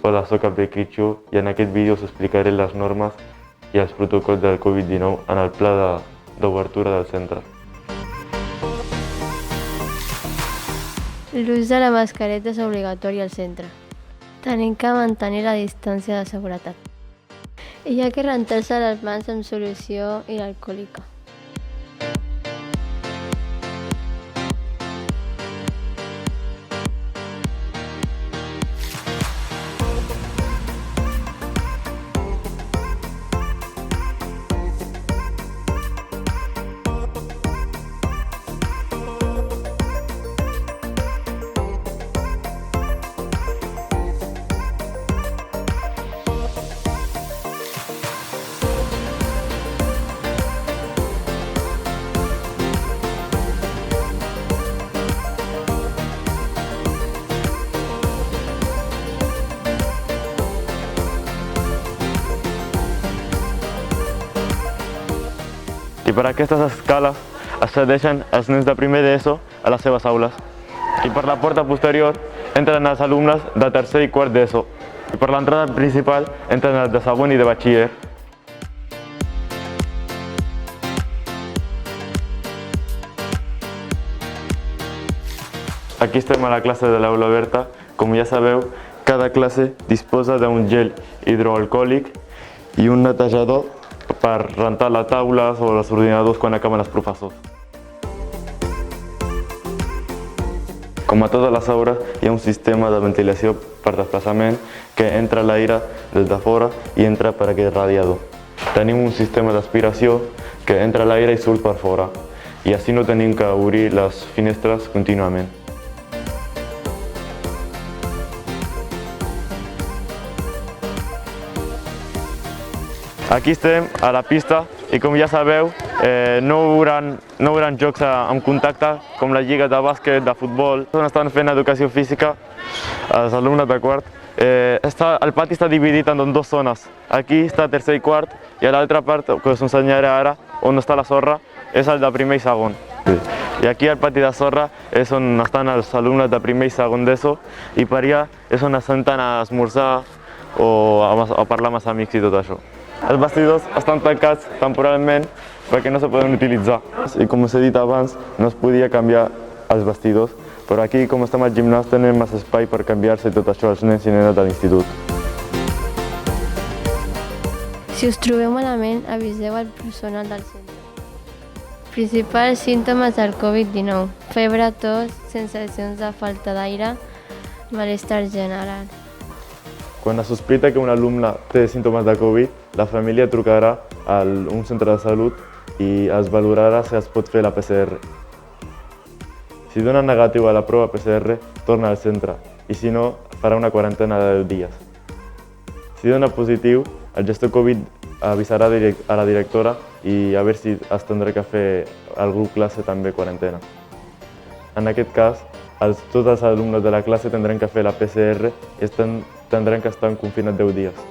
Hola, soc el Bequicho i en aquest vídeo us explicaré les normes i els protocols del Covid-19 en el pla d'obertura del centre. L'ús de la mascareta és obligatori al centre. Tenim que mantenir la distància de seguretat. Hi ha que rentar-se les mans amb solució hidroalcohòlica. I per aquestes escales accedeixen els nens de primer d'ESO a les seves aules. I per la porta posterior entren els alumnes de tercer i quart d'ESO. I per l'entrada principal entren els de segon i de batxiller. Aquí estem a la classe de l'aula oberta. Com ja sabeu, cada classe disposa d'un gel hidroalcohòlic i un netejador per rentar les taules o els ordinadors quan acaben els professors. Com a totes les aules, hi ha un sistema de ventilació per desplaçament que entra l'aire des de fora i entra per aquest radiador. Tenim un sistema d'aspiració que entra l'aire i surt per fora, i així no tenim que obrir les finestres contínuament. Aquí estem a la pista i com ja sabeu no hi haurà jocs amb contacte com la lliga de bàsquet, de futbol. Estan fent educació física els alumnes de quart. El pati està dividit en dues zones. Aquí està tercer i quart i a l'altra part, que us ensenyaré ara, on està la sorra, és el de primer i segon. I aquí al pati de sorra és on estan els alumnes de primer i segon d'ESO i per allà és on es senten a esmorzar o a parlar amb els amics i tot això. Els vestidors estan tancats temporalment perquè no se poden utilitzar. I com us he dit abans, no es podia canviar els vestidors, però aquí, com estem al gimnàs, tenim més espai per canviar-se i tot això els nens i nenes de l'institut. Si us trobeu malament, aviseu al personal del centre. Principals símptomes del Covid-19: febre, tos, sensacions de falta d'aire, malestar general. Quan es sospita que un alumne té símptomes de Covid, la família trucarà a un centre de salut i es valorarà si es pot fer la PCR. Si dona negatiu a la prova PCR, torna al centre i si no, farà una quarantena de 10 dies. Si dona positiu, el gestor Covid avisarà a la directora i a veure si es tindrà que fer el grup classe també quarantena. En aquest cas, tots els alumnes de la classe tindran que fer la PCR i tindran que estar confinats 10 dies.